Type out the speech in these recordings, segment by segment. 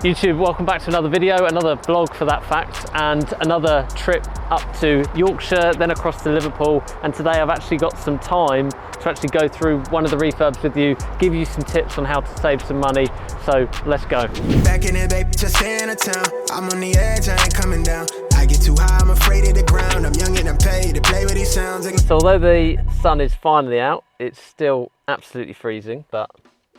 YouTube, welcome back to another video, another vlog for that fact, and another trip up to Yorkshire, then across to Liverpool. And today I've actually got some time to actually go through one of the refurbs with you, give you some tips on how to save some money. So let's go. Back in it, baby, just staying in town. I'm on the edge, I ain't coming down. I get too high, I'm afraid of the ground. I'm young and I'm paid to play with these sounds. So although the sun is finally out, it's still absolutely freezing, but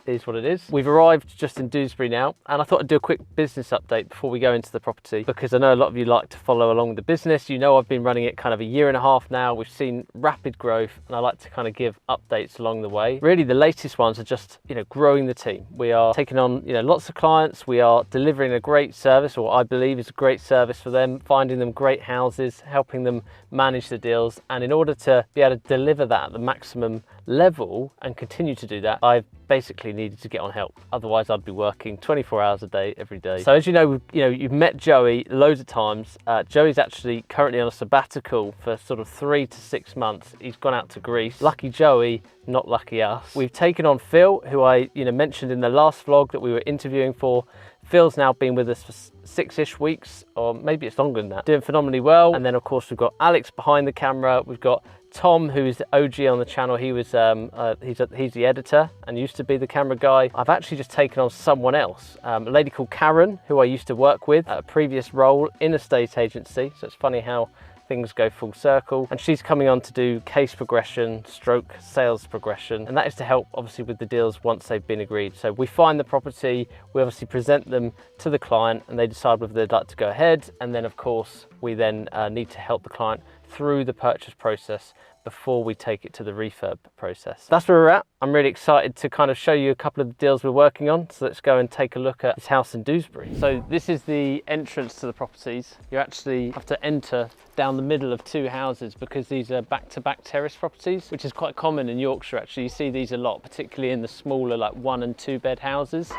is what it is. We've arrived just in Dewsbury now, and I thought I'd do a quick business update before we go into the property, because I know a lot of you like to follow along the business. You know, I've been running it kind of a year and a half now. We've seen rapid growth, and I like to kind of give updates along the way. Really, the latest ones are just, growing the team. We are taking on, lots of clients. We are delivering a great service, or I believe is a great service for them, finding them great houses, helping them manage the deals. And in order to be able to deliver that at the maximum level and continue to do that, I've basically needed to get on help. Otherwise I'd be working 24 hours a day every day. So as you know, you've met Joey loads of times. Joey's actually currently on a sabbatical for sort of 3 to 6 months. He's gone out to Greece. Lucky Joey, not lucky us. We've taken on Phil, who I mentioned in the last vlog that we were interviewing for. Phil's now been with us for 6-ish weeks, or maybe it's longer than that, doing phenomenally well. And then of course we've got Alex behind the camera. We've got Tom, who is the OG on the channel. He was he's the editor and used to be the camera guy. I've actually just taken on someone else, a lady called Karen, who I used to work with at a previous role in a estate agency. So it's funny how things go full circle, and she's coming on to do case progression stroke sales progression, and that is to help obviously with the deals once they've been agreed. So we find the property, we obviously present them to the client, and they decide whether they'd like to go ahead, and then of course we then need to help the client through the purchase process before we take it to the refurb process. That's where we're at. I'm really excited to kind of show you a couple of the deals we're working on. So let's go and take a look at this house in Dewsbury. So this is the entrance to the properties. You actually have to enter down the middle of 2 houses because these are back-to-back terrace properties, which is quite common in Yorkshire. Actually, you see these a lot, particularly in the smaller like 1 and 2 bed houses.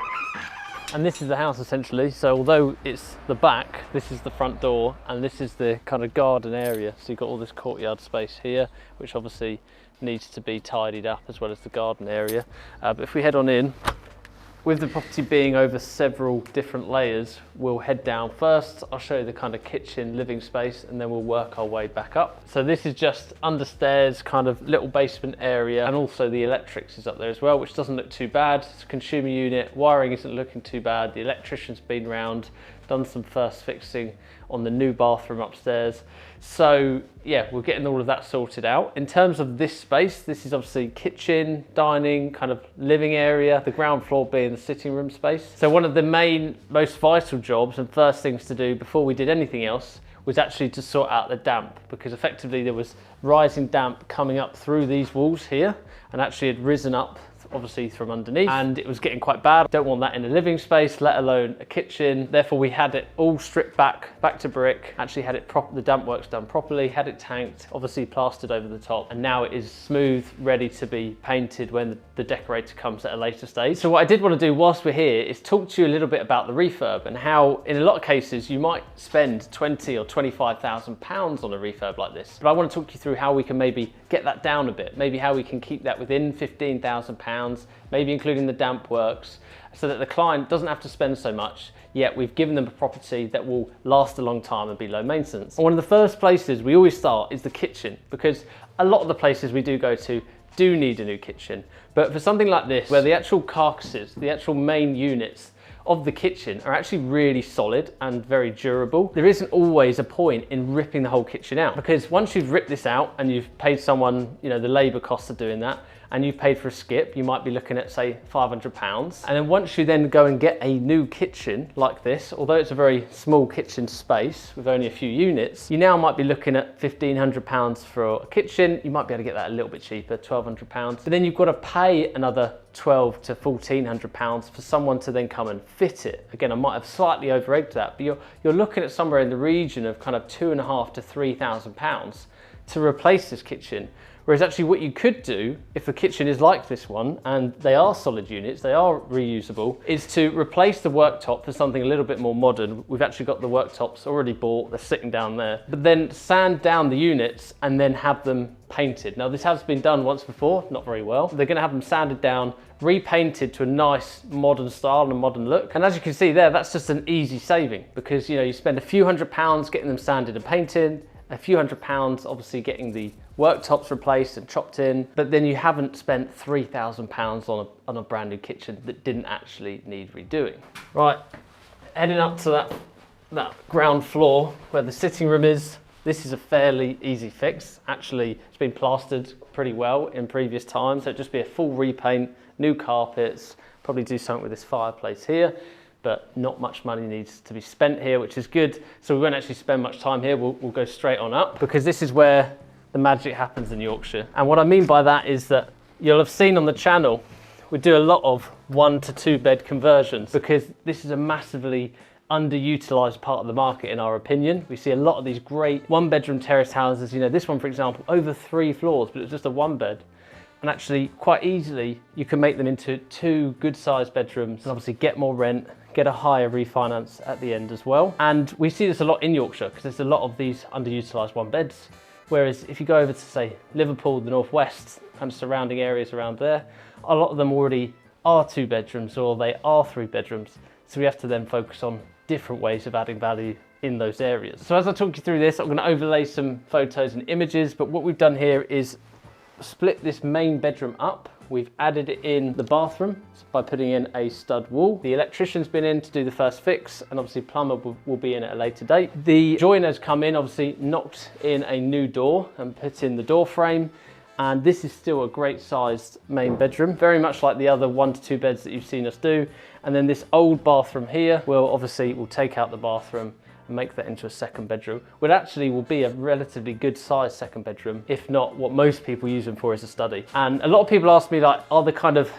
And this is the house essentially. So although it's the back, this is the front door, and this is the kind of garden area. So you've got all this courtyard space here, which obviously needs to be tidied up, as well as the garden area. But if we head on in, with the property being over several different layers, we'll head down first. I'll show you the kind of kitchen living space, and then we'll work our way back up. So this is just understairs, kind of little basement area, and also the electrics is up there as well, which doesn't look too bad. It's a consumer unit, wiring isn't looking too bad. The electrician's been round, done some first fixing on the new bathroom upstairs. So yeah, we're getting all of that sorted out. In terms of this space, this is obviously kitchen, dining, kind of living area, the ground floor being the sitting room space. So one of the main, most vital jobs and first things to do before we did anything else was actually to sort out the damp, because effectively there was rising damp coming up through these walls here, and actually had risen up obviously from underneath, and it was getting quite bad. Don't want that in a living space, let alone a kitchen. Therefore we had it all stripped back to brick, actually had it the damp works done properly, had it tanked, obviously plastered over the top, and now it is smooth, ready to be painted when the decorator comes at a later stage. So what I did want to do whilst we're here is talk to you a little bit about the refurb, and how in a lot of cases you might spend 20 or 25,000 pounds on a refurb like this, but I want to talk you through how we can maybe get that down a bit, maybe how we can keep that within 15,000 pounds, maybe including the damp works, so that the client doesn't have to spend so much, yet we've given them a property that will last a long time and be low maintenance. And one of the first places we always start is the kitchen, because a lot of the places we do go to do need a new kitchen. But for something like this, where the actual carcasses, the actual main units of the kitchen are actually really solid and very durable, there isn't always a point in ripping the whole kitchen out, because once you've ripped this out and you've paid someone, the labor costs of doing that, and you've paid for a skip, you might be looking at say £500. And then once you then go and get a new kitchen like this, although it's a very small kitchen space with only a few units, you now might be looking at £1,500 for a kitchen. You might be able to get that a little bit cheaper, £1,200. But then you've got to pay another £1,200 to £1,400 for someone to then come and fit it. Again, I might have slightly over-egged that, but you're looking at somewhere in the region of kind of £2,500 to £3,000 to replace this kitchen, Whereas actually what you could do, if the kitchen is like this one, and they are solid units, they are reusable, is to replace the worktop for something a little bit more modern. We've actually got the worktops already bought, they're sitting down there. But then sand down the units and then have them painted. Now this has been done once before, not very well. They're gonna have them sanded down, repainted to a nice modern style and a modern look. And as you can see there, that's just an easy saving, because you spend a few £100 getting them sanded and painted, a few £100 obviously getting the worktops replaced and chopped in, but then you haven't spent £3,000 on a brand new kitchen that didn't actually need redoing. Right, heading up to that ground floor where the sitting room is. This is a fairly easy fix. Actually, it's been plastered pretty well in previous times, so it'd just be a full repaint, new carpets, probably do something with this fireplace here, but not much money needs to be spent here, which is good. So we won't actually spend much time here. We'll go straight on up, because this is where the magic happens in Yorkshire. And what I mean by that is that you'll have seen on the channel, we do a lot of 1 to 2 bed conversions, because this is a massively underutilized part of the market in our opinion. We see a lot of these great 1-bedroom terrace houses. This one, for example, over 3 floors, but it's just a 1-bed. And actually quite easily you can make them into 2 good sized bedrooms and obviously get more rent, get a higher refinance at the end as well. And we see this a lot in Yorkshire, because there's a lot of these underutilized 1-beds. Whereas if you go over to, say, Liverpool, the northwest, kind of surrounding areas around there, a lot of them already are 2 bedrooms or they are 3 bedrooms. So we have to then focus on different ways of adding value in those areas. So as I talk you through this, I'm going to overlay some photos and images, but what we've done here is split this main bedroom up. We've added in the bathroom by putting in a stud wall. The electrician's been in to do the first fix, and obviously plumber will be in at a later date. The joiner's come in, obviously knocked in a new door and put in the door frame. And this is still a great sized main bedroom, very much like the other 1 to 2 beds that you've seen us do. And then this old bathroom here, we'll take out the bathroom and make that into a 2nd bedroom, which actually will be a relatively good sized 2nd bedroom, if not what most people use them for is a study. And a lot of people ask me, like, are the kind of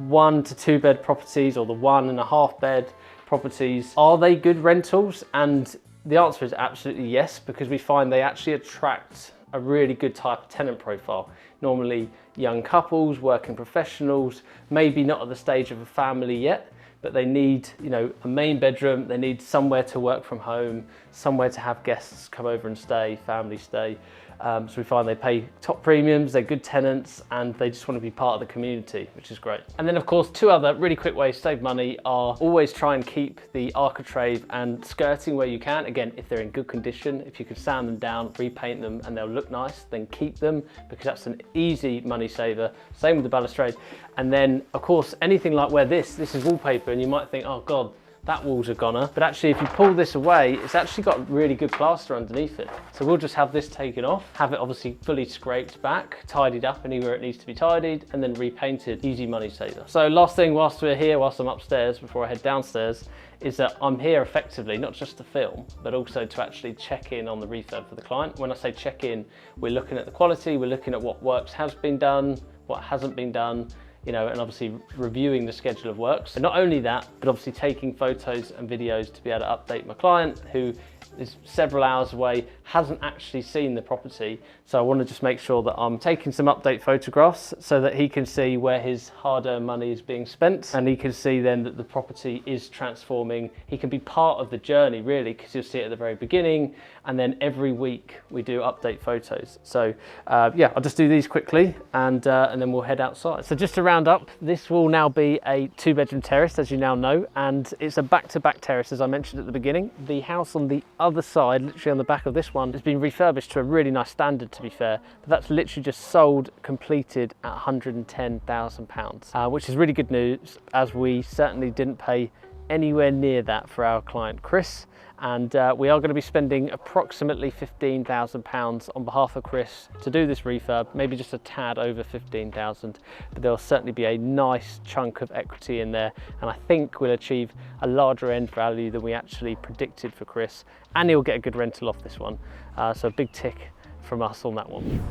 1 to 2 bed properties or the 1.5 bed properties, are they good rentals? And the answer is absolutely yes, because we find they actually attract a really good type of tenant profile. Normally young couples, working professionals, maybe not at the stage of a family yet, but they need, a main bedroom, they need somewhere to work from home, somewhere to have guests come over and stay, family stay. So we find they pay top premiums, they're good tenants, and they just want to be part of the community, which is great. And then of course, 2 other really quick ways to save money are always try and keep the architrave and skirting where you can. Again, if they're in good condition, if you can sand them down, repaint them, and they'll look nice, then keep them, because that's an easy money saver. Same with the balustrade. And then of course, anything like where this is wallpaper, and you might think, oh God, that wall's a goner. But actually, if you pull this away, it's actually got really good plaster underneath it. So we'll just have this taken off, have it obviously fully scraped back, tidied up anywhere it needs to be tidied, and then repainted. Easy money saver. So last thing whilst we're here, whilst I'm upstairs, before I head downstairs, is that I'm here effectively, not just to film, but also to actually check in on the refurb for the client. When I say check in, we're looking at the quality, we're looking at what works has been done, what hasn't been done, and obviously reviewing the schedule of works. But not only that, but obviously taking photos and videos to be able to update my client who is several hours away, hasn't actually seen the property. So I want to just make sure that I'm taking some update photographs so that he can see where his hard-earned money is being spent, and he can see then that the property is transforming. He can be part of the journey really, because you'll see it at the very beginning, and then every week we do update photos. So yeah, I'll just do these quickly and then we'll head outside. So just to round up, this will now be a 2-bedroom terrace, as you now know, and it's a back-to-back terrace, as I mentioned at the beginning. The house on the other side, literally on the back of this one, has been refurbished to a really nice standard, to be fair, but that's literally just sold, completed at £110,000, which is really good news, as we certainly didn't pay anywhere near that for our client Chris. And we are going to be spending approximately £15,000 on behalf of Chris to do this refurb, maybe just a tad over 15,000, but there'll certainly be a nice chunk of equity in there, and I think we'll achieve a larger end value than we actually predicted for Chris, and he'll get a good rental off this one. So a big tick from us on that one.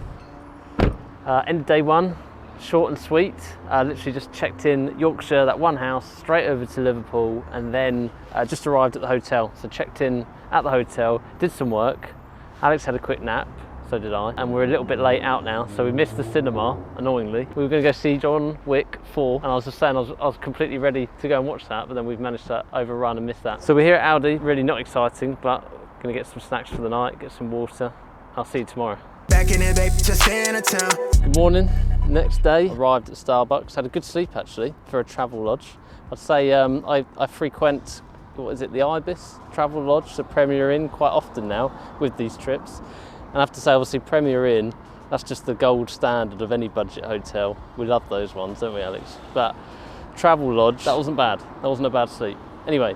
End of day one. Short and sweet, literally just checked in Yorkshire, that one house, straight over to Liverpool, and then just arrived at the hotel. So checked in at the hotel, did some work. Alex had a quick nap, So did I. And we're a little bit late out now, so we missed the cinema, annoyingly. We were going to go see John Wick 4, and I was just saying I was completely ready to go and watch that, but then we've managed to overrun and miss that. So we're here at Aldi, really not exciting, but going to get some snacks for the night, get some water. I'll see you tomorrow. Back in it, babe, just in a town. Good morning. Next day, arrived at Starbucks. Had a good sleep actually for a travel lodge. I'd say I frequent, what is it, the Ibis Travel Lodge, the Premier Inn, quite often now with these trips. And I have to say, obviously, Premier Inn, that's just the gold standard of any budget hotel. We love those ones, don't we, Alex? But Travel Lodge, that wasn't bad. That wasn't a bad sleep. Anyway.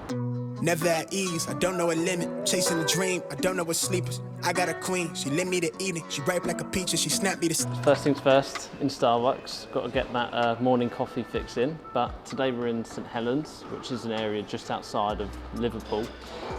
Never at ease, I don't know a limit. Chasing a dream, I don't know what sleepers. I got a queen, she lit me to eat it. She ripe like a peach and she snapped me to... First things first, in Starbucks, got to get that morning coffee fix in. But today we're in St Helens, which is an area just outside of Liverpool.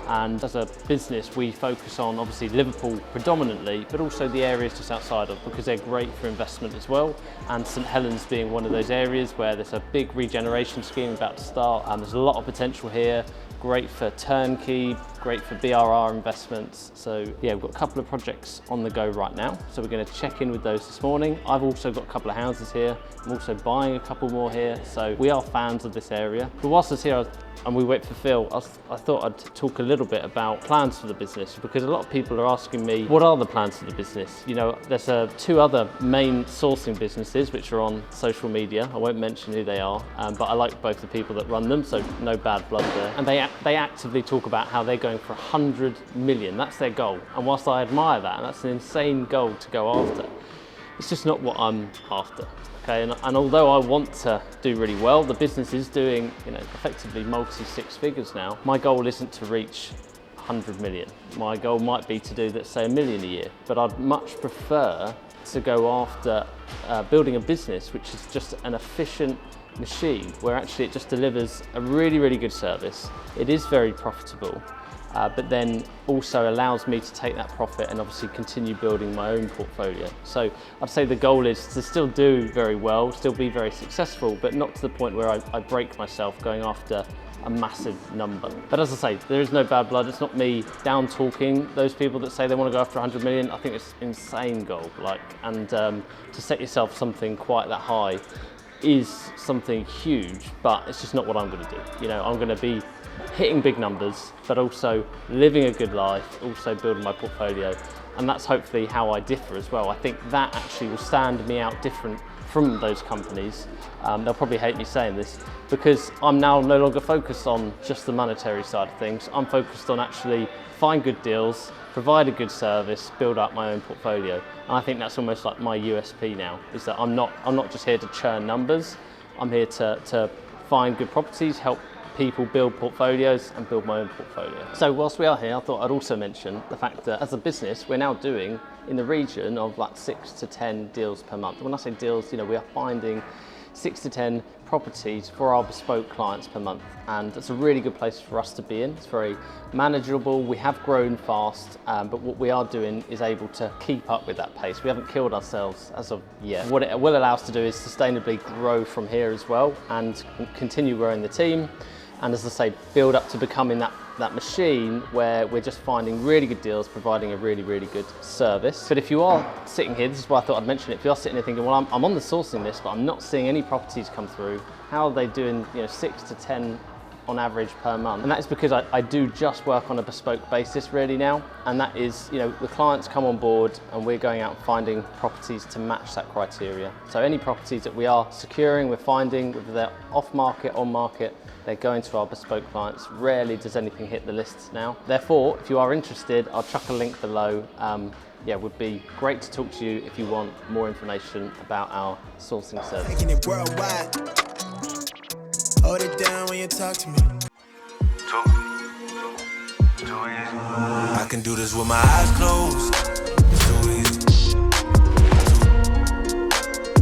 And as a business, we focus on obviously Liverpool predominantly, but also the areas just outside of, because they're great for investment as well. And St Helens being one of those areas where there's a big regeneration scheme about to start, and there's a lot of potential here. Great for turnkey, great for BRR investments. So yeah, we've got a couple of projects on the go right now. So we're going to check in with those this morning. I've also got a couple of houses here. I'm also buying a couple more here. So we are fans of this area. But whilst I was here and we wait for Phil, I thought I'd talk a little bit about plans for the business, because a lot of people are asking me, what are the plans for the business? You know, there's two other main sourcing businesses which are on social media. I won't mention who they are, but I like both the people that run them, so no bad blood there. And they actively talk about how they're going for 100 million. That's their goal. And whilst I admire that, and that's an insane goal to go after, it's just not what I'm after. Okay, and although I want to do really well, the business is doing, you know, effectively multi-six figures now. My goal isn't to reach 100 million. My goal might be to do, let's say, 1 million a year, but I'd much prefer to go after building a business which is just an efficient machine, where actually it just delivers a really, really good service. It is very profitable, but then also allows me to take that profit and obviously continue building my own portfolio. So I'd say the goal is to still do very well, still be very successful, but not to the point where I break myself going after a massive number. But as I say, there is no bad blood. It's not me down talking those people that say they want to go after 100 million. I think it's an insane goal, and to set yourself something quite that high is something huge, but it's just not what I'm going to do. You know, I'm going to be hitting big numbers, but also living a good life, also building my portfolio, and that's hopefully how I differ as well. I think that actually will stand me out different from those companies. They'll probably hate me saying this, because I'm now no longer focused on just the monetary side of things. I'm focused on actually find good deals, provide a good service, build up my own portfolio. And I think that's almost like my USP now, is that I'm not just here to churn numbers. I'm here to find good properties, help people build portfolios and build my own portfolio. So whilst we are here, I thought I'd also mention the fact that as a business, we're now doing in the region of like 6 to 10 deals per month. When I say deals, you know, we are finding 6 to 10 properties for our bespoke clients per month, and it's a really good place for us to be in. It's very manageable. We have grown fast, but what we are doing is able to keep up with that pace. We haven't killed ourselves as of yet. What it will allow us to do is sustainably grow from here as well, and continue growing the team, and as I say, build up to becoming that machine where we're just finding really good deals, providing a really, really good service. But if you are sitting here, this is why I thought I'd mention it, if you're sitting here thinking, well, I'm on the sourcing list, but I'm not seeing any properties come through, how are they doing, you know, 6 to 10 on average per month? And that is because I do just work on a bespoke basis really now, and that is, you know, the clients come on board and we're going out and finding properties to match that criteria. So any properties that we are securing, we're finding, whether they're off market, on market, they're going to our bespoke clients. Rarely does anything hit the lists now. Therefore, if you are interested, I'll chuck a link below. Yeah, it would be great to talk to you if you want more information about our sourcing service. Taking it worldwide. Hold it down when you talk to me. I can do this with my eyes closed. It's too easy.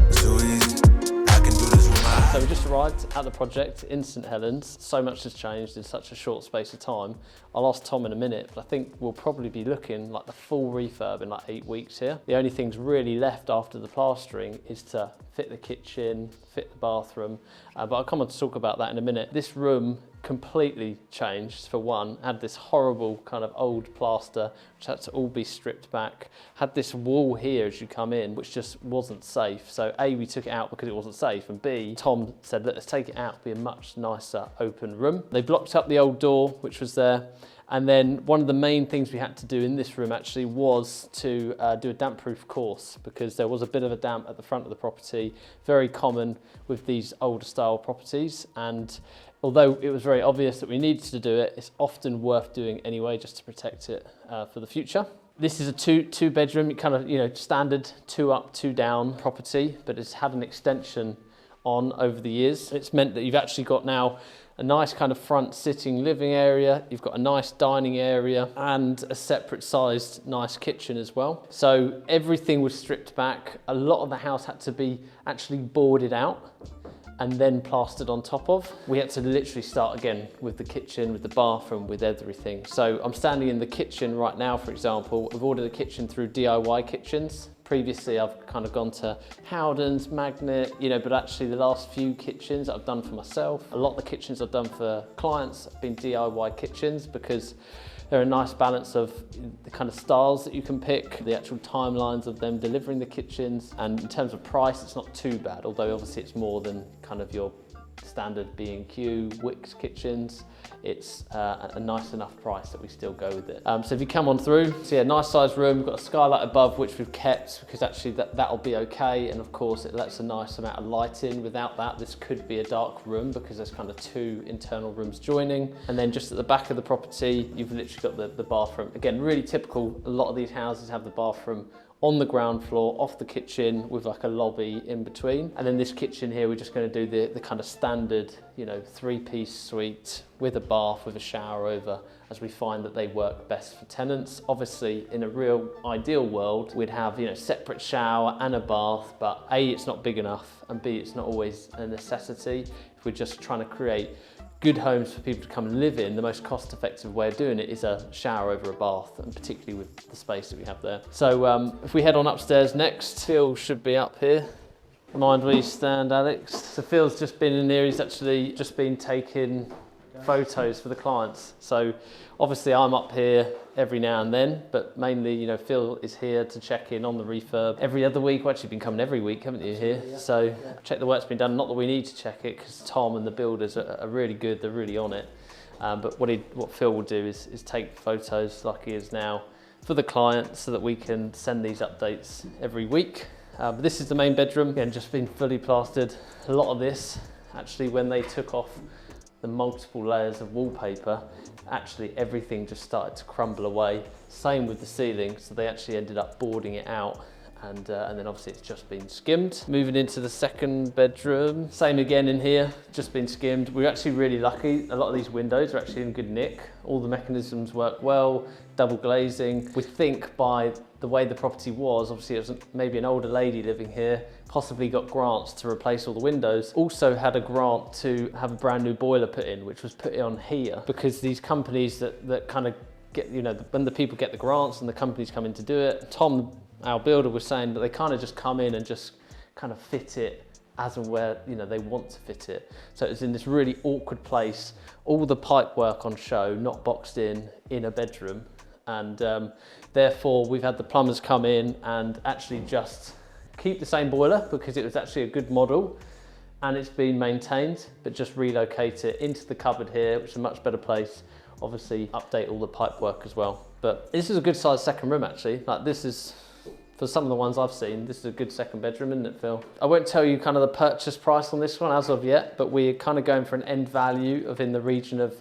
It's too easy. I can do this with my eyes. So we just arrived at the project in St Helens. So much has changed in such a short space of time. I'll ask Tom in a minute, but I think we'll probably be looking like the full refurb in like 8 weeks here. The only things really left after the plastering is to fit the kitchen, fit the bathroom, but I'll come on to talk about that in a minute. This room completely changed. For one, had this horrible kind of old plaster which had to all be stripped back, had this wall here as you come in which just wasn't safe. So A, we took it out because it wasn't safe, and B, Tom said, let's take it out, be a much nicer open room. They blocked up the old door which was there, and then one of the main things we had to do in this room actually was to do a damp proof course, because there was a bit of a damp at the front of the property, very common with these older style properties. And although it was very obvious that we needed to do it, it's often worth doing anyway just to protect it for the future. This is a two bedroom, kind of, you know, standard 2 up, 2 down property, but it's had an extension on over the years. It's meant that you've actually got now a nice kind of front sitting living area, you've got a nice dining area and a separate sized nice kitchen as well. So everything was stripped back. A lot of the house had to be actually boarded out and then plastered on top of. We had to literally start again with the kitchen, with the bathroom, with everything. So I'm standing in the kitchen right now, for example. I've ordered a kitchen through DIY Kitchens. Previously, I've kind of gone to Helens, Magnet, you know, but actually the last few kitchens I've done for myself, a lot of the kitchens I've done for clients have been DIY kitchens, because they're a nice balance of the kind of styles that you can pick, the actual timelines of them delivering the kitchens, and in terms of price, it's not too bad, although obviously it's more than kind of your standard B&Q, Wicks kitchens. It's a nice enough price that we still go with it. So if you come on through, so yeah, nice sized room. We've got a skylight above, which we've kept because actually that'll be okay. And of course it lets a nice amount of light in. Without that, this could be a dark room because there's kind of 2 internal rooms joining. And then just at the back of the property, you've literally got the bathroom. Again, really typical. A lot of these houses have the bathroom on the ground floor, off the kitchen, with like a lobby in between. And then this kitchen here, we're just going to do the kind of standard, you know, 3-piece suite with a bath, with a shower over, as we find that they work best for tenants. Obviously, in a real ideal world, we'd have, you know, separate shower and a bath, but A, it's not big enough, and B, it's not always a necessity. If we're just trying to create good homes for people to come and live in, the most cost-effective way of doing it is a shower over a bath, and particularly with the space that we have there. So if we head on upstairs next, Phil should be up here. Mind where you stand, Alex. So Phil's just been in here, he's actually just been taking photos for the clients. So obviously I'm up here every now and then, but mainly, you know, Phil is here to check in on the refurb every other week. Well, actually been coming every week, haven't you, here? Yeah. So yeah, check the work's been done. Not that we need to check it, because Tom and the builders are really good, they're really on it. But what Phil will do is take photos like he is now for the client, so that we can send these updates every week. But this is the main bedroom, again, just been fully plastered. A lot of this, actually, when they took off the multiple layers of wallpaper, actually everything just started to crumble away. Same with the ceiling, so they actually ended up boarding it out, and then obviously it's just been skimmed. Moving into the second bedroom, same again in here, just been skimmed. We're actually really lucky. A lot of these windows are actually in good nick. All the mechanisms work well, double glazing. We think by the way the property was, obviously it was maybe an older lady living here, possibly got grants to replace all the windows. Also had a grant to have a brand new boiler put in, which was put on here, because these companies that kind of get, you know, when the people get the grants and the companies come in to do it, Tom, our builder, was saying that they kind of just come in and just kind of fit it as and where, you know, they want to fit it. So it's in this really awkward place, all the pipe work on show, not boxed in a bedroom. And therefore we've had the plumbers come in and actually just keep the same boiler, because it was actually a good model and it's been maintained, but just relocate it into the cupboard here, which is a much better place. Obviously update all the pipe work as well. But this is a good sized second room, actually. Like, this is, for some of the ones I've seen, this is a good second bedroom, isn't it, Phil? I won't tell you kind of the purchase price on this one as of yet, but we're kind of going for an end value of in the region of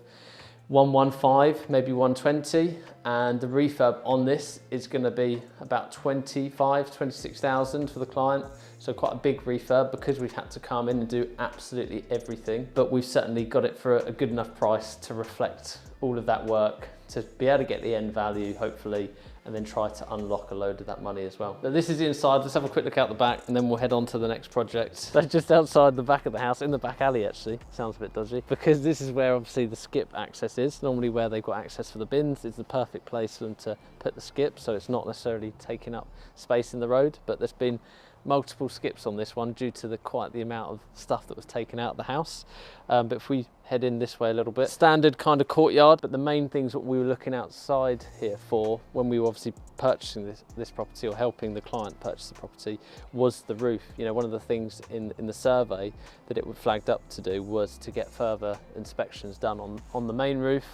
115, maybe 120, and the refurb on this is going to be about 26,000 for the client. So quite a big refurb, because we've had to come in and do absolutely everything, but we've certainly got it for a good enough price to reflect all of that work, to be able to get the end value, hopefully, and then try to unlock a load of that money as well. But this is the inside. Let's have a quick look out the back, and then we'll head on to the next project. So just outside the back of the house, in the back alley actually, sounds a bit dodgy, because this is where obviously the skip access is. Normally where they've got access for the bins is the perfect place for them to put the skip, so it's not necessarily taking up space in the road. But there's been multiple skips on this one due to quite the amount of stuff that was taken out of the house. But if we head in this way a little bit, standard kind of courtyard, but the main things that we were looking outside here for when we were obviously purchasing this property, or helping the client purchase the property, was the roof. You know, one of the things in the survey that it flagged up to do was to get further inspections done on the main roof.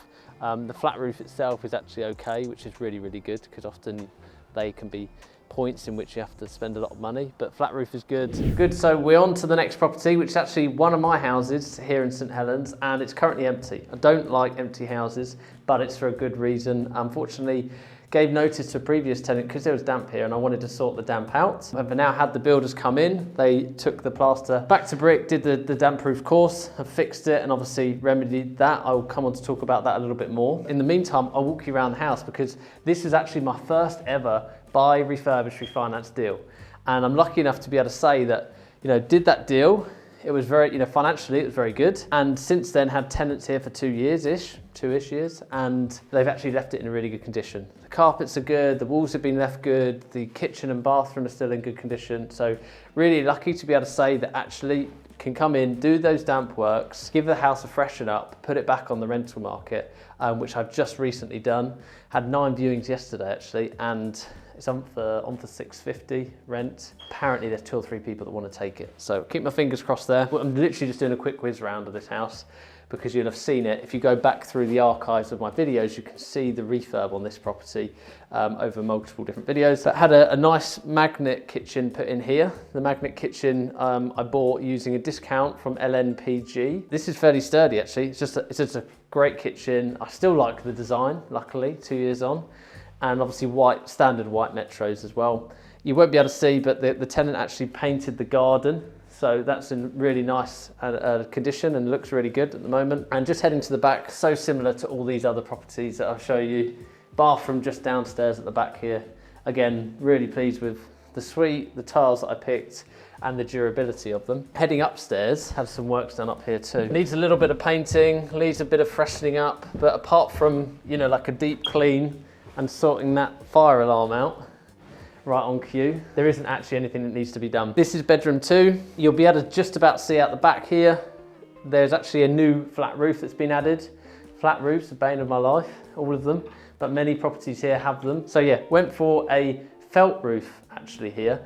The flat roof itself is actually okay, which is really, really good, because often they can be points in which you have to spend a lot of money, but flat roof is good. Good, so we're on to the next property, which is actually one of my houses here in St Helens, and it's currently empty. I don't like empty houses, but it's for a good reason. Unfortunately, gave notice to a previous tenant because there was damp here and I wanted to sort the damp out. I've now had the builders come in. They took the plaster back to brick, did the damp proof course, have fixed it and obviously remedied that. I will come on to talk about that a little bit more. In the meantime, I'll walk you around the house because this is actually my first ever buy, refurbish, refinance deal. And I'm lucky enough to be able to say that, you know, did that deal. It was very, you know, financially it was very good. And since then had tenants here for 2 years-ish, 2-ish years, and they've actually left it in a really good condition. The carpets are good, the walls have been left good, the kitchen and bathroom are still in good condition. So really lucky to be able to say that actually can come in, do those damp works, give the house a freshen up, put it back on the rental market, which I've just recently done. Had 9 viewings yesterday actually, and it's on for $650 rent. Apparently there's 2 or 3 people that want to take it. So keep my fingers crossed there. I'm literally just doing a quick whiz round of this house because you'll have seen it. If you go back through the archives of my videos, you can see the refurb on this property over multiple different videos. So it had a nice magnet kitchen put in here. The magnet kitchen I bought using a discount from LNPG. This is fairly sturdy actually. It's just a great kitchen. I still like the design, luckily, 2 years on. And obviously standard white metros as well. You won't be able to see, but the tenant actually painted the garden. So that's in really nice condition and looks really good at the moment. And just heading to the back, so similar to all these other properties that I'll show you. Bathroom just downstairs at the back here. Again, really pleased with the suite, the tiles that I picked, and the durability of them. Heading upstairs, have some works done up here too. Needs a little bit of painting, needs a bit of freshening up, but apart from, you know, like a deep clean, and sorting that fire alarm out right on cue, there isn't actually anything that needs to be done. This is bedroom 2. You'll be able to just about see out the back here. There's actually a new flat roof that's been added. Flat roofs, the bane of my life, all of them, but many properties here have them. So yeah, went for a felt roof actually here,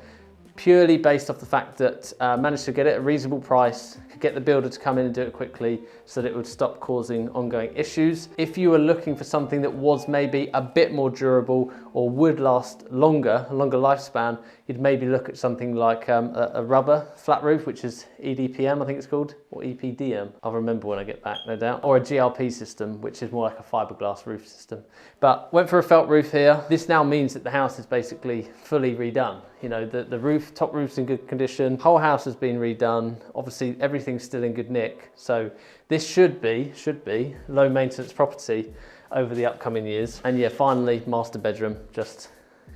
purely based off the fact that managed to get it at a reasonable price, could get the builder to come in and do it quickly so that it would stop causing ongoing issues. If you were looking for something that was maybe a bit more durable or would last longer, a longer lifespan, you'd maybe look at something like a rubber flat roof, which is EDPM, I think it's called, or EPDM. I'll remember when I get back, no doubt. Or a GRP system, which is more like a fiberglass roof system. But went for a felt roof here. This now means that the house is basically fully redone. You know, the roof, top roof's in good condition. Whole house has been redone. Obviously, everything's still in good nick. So this should be low maintenance property over the upcoming years. And yeah, finally, master bedroom, just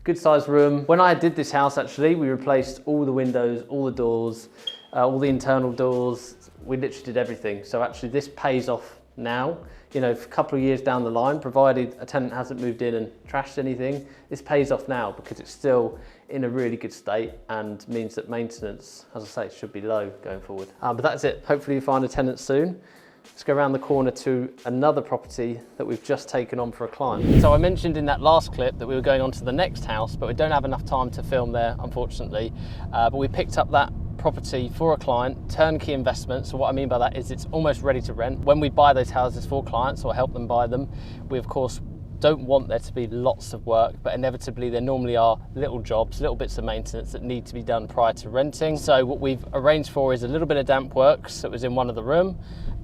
good sized room. When I did this house, actually, we replaced all the windows, all the doors, all the internal doors. We literally did everything. So actually this pays off now. You know, a couple of years down the line, provided a tenant hasn't moved in and trashed anything, this pays off now because it's still in a really good state and means that maintenance, as I say, should be low going forward. But that's it. Hopefully you find a tenant soon. Let's go around the corner to another property that we've just taken on for a client. So I mentioned in that last clip that we were going on to the next house, but we don't have enough time to film there, unfortunately. But we picked up that property for a client, turnkey investment. So what I mean by that is it's almost ready to rent. When we buy those houses for clients or help them buy them, we of course don't want there to be lots of work, but inevitably there normally are little jobs, little bits of maintenance that need to be done prior to renting. So what we've arranged for is a little bit of damp works that was in one of the room,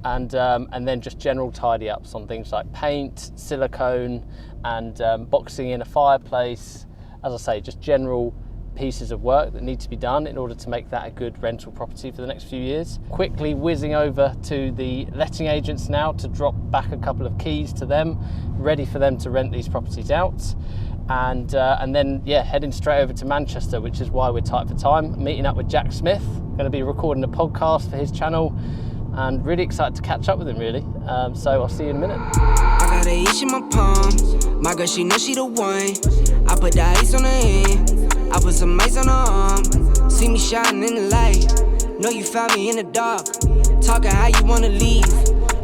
and then just general tidy ups on things like paint, silicone, and boxing in a fireplace. As I say, just general pieces of work that need to be done in order to make that a good rental property for the next few years. Quickly whizzing over to the letting agents now to drop back a couple of keys to them, ready for them to rent these properties out. And then, yeah, heading straight over to Manchester, which is why we're tight for time. Meeting up with Jack Smith, going to be recording a podcast for his channel, and really excited to catch up with him, really. So I'll see you in a minute. I got a itch in my palm. My girl, she know she the one. I put the ice on her hand. I put some ice on her arm. See me shining in the light. Know you found me in the dark. Talking how you wanna leave.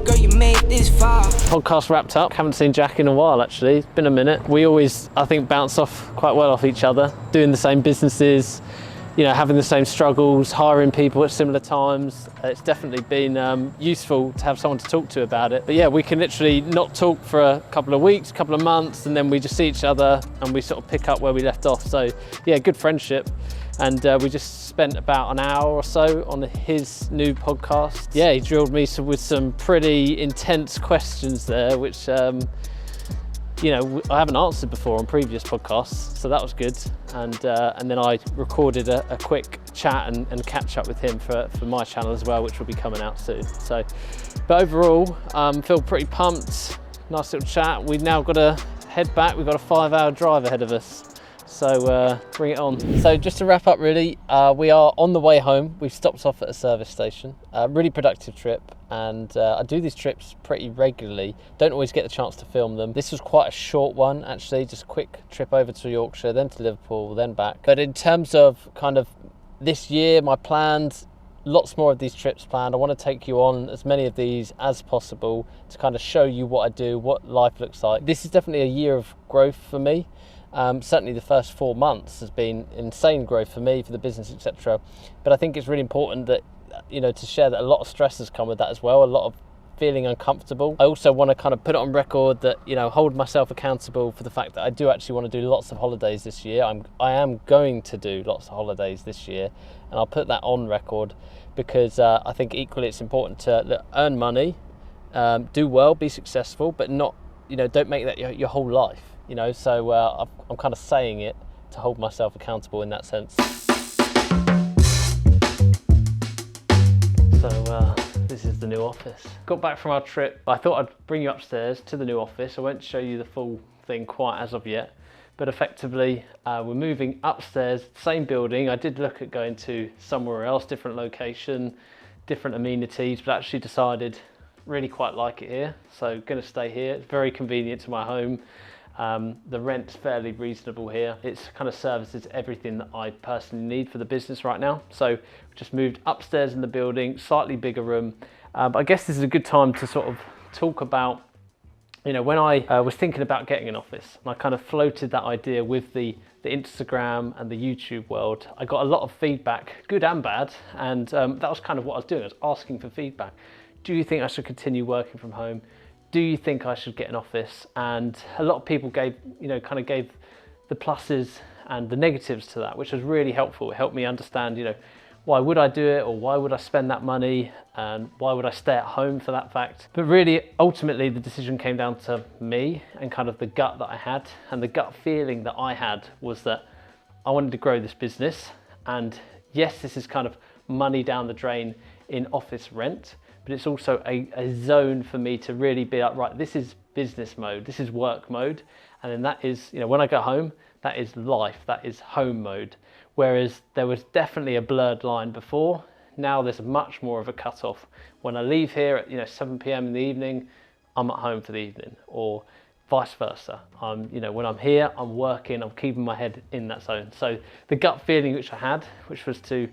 Girl, you made this far. Podcast wrapped up. Haven't seen Jack in a while, actually. It's been a minute. We always, I think, bounce off quite well off each other, doing the same businesses, you know, having the same struggles, hiring people at similar times. It's definitely been useful to have someone to talk to about it. But yeah, we can literally not talk for a couple of weeks, couple of months, and then we just see each other and we sort of pick up where we left off. So yeah, good friendship. And we just spent about an hour or so on his new podcast. Yeah, he drilled me with some pretty intense questions there, which you know, I haven't answered before on previous podcasts, so that was good. And then I recorded a quick chat and catch up with him for my channel as well, which will be coming out soon. So, but overall, feel pretty pumped. Nice little chat. We've now got to head back. We've got a 5-hour drive ahead of us. So bring it on. So just to wrap up really, we are on the way home. We've stopped off at a service station. Really productive trip, and I do these trips pretty regularly. Don't always get the chance to film them. This was quite a short one actually, just a quick trip over to Yorkshire, then to Liverpool, then back. But in terms of kind of this year, my plans, lots more of these trips planned. I want to take you on as many of these as possible to kind of show you what I do, what life looks like. This is definitely a year of growth for me. Certainly the first 4 months has been insane growth for me, for the business, etc. But I think it's really important that, you know, to share that a lot of stress has come with that as well, a lot of feeling uncomfortable. I also want to kind of put it on record that, you know, hold myself accountable for the fact that I do actually want to do lots of holidays this year. I am going to do lots of holidays this year, and I'll put that on record because I think equally it's important to earn money, do well, be successful, but not, you know, don't make that your whole life. You know, so I'm kind of saying it to hold myself accountable in that sense. So this is the new office. Got back from our trip. I thought I'd bring you upstairs to the new office. I won't show you the full thing quite as of yet, but effectively we're moving upstairs, same building. I did look at going to somewhere else, different location, different amenities, but actually decided really quite like it here. So going to stay here. It's very convenient to my home. The rent's fairly reasonable here. It's kind of services everything that I personally need for the business right now. So we just moved upstairs in the building, slightly bigger room. But I guess this is a good time to sort of talk about, you know, when I was thinking about getting an office, and I kind of floated that idea with the Instagram and the YouTube world. I got a lot of feedback, good and bad, and that was kind of what I was doing. I was asking for feedback. Do you think I should continue working from home? Do you think I should get an office? And a lot of people gave the pluses and the negatives to that, which was really helpful. It helped me understand, you know, why would I do it, or why would I spend that money, and why would I stay at home for that fact. But really, ultimately, the decision came down to me and kind of the gut that I had, and the gut feeling that I had was that I wanted to grow this business. And yes, this is kind of money down the drain in office rent, but it's also a zone for me to really be like, right, this is business mode, this is work mode. And then that is, you know, when I go home, that is life, that is home mode. Whereas there was definitely a blurred line before. Now there's much more of a cutoff. When I leave here at, you know, 7 p.m. in the evening, I'm at home for the evening, or vice versa. You know, when I'm here, I'm working, I'm keeping my head in that zone. So the gut feeling which I had, which was to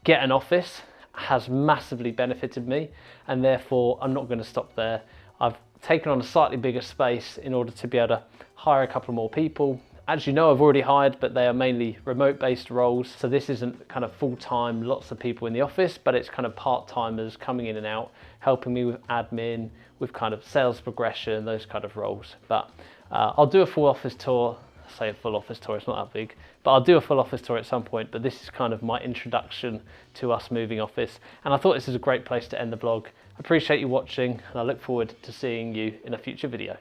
get an office, has massively benefited me, and therefore I'm not going to stop there. I've taken on a slightly bigger space in order to be able to hire a couple more people. As you know, I've already hired, but they are mainly remote-based roles. So this isn't kind of full-time, lots of people in the office, but it's kind of part-timers coming in and out, helping me with admin, with kind of sales progression, those kind of roles. But I'll do a full office tour. I say a full office tour, it's not that big, but I'll do a full office tour at some point. But this is kind of my introduction to us moving office. And I thought this is a great place to end the vlog. Appreciate you watching, and I look forward to seeing you in a future video.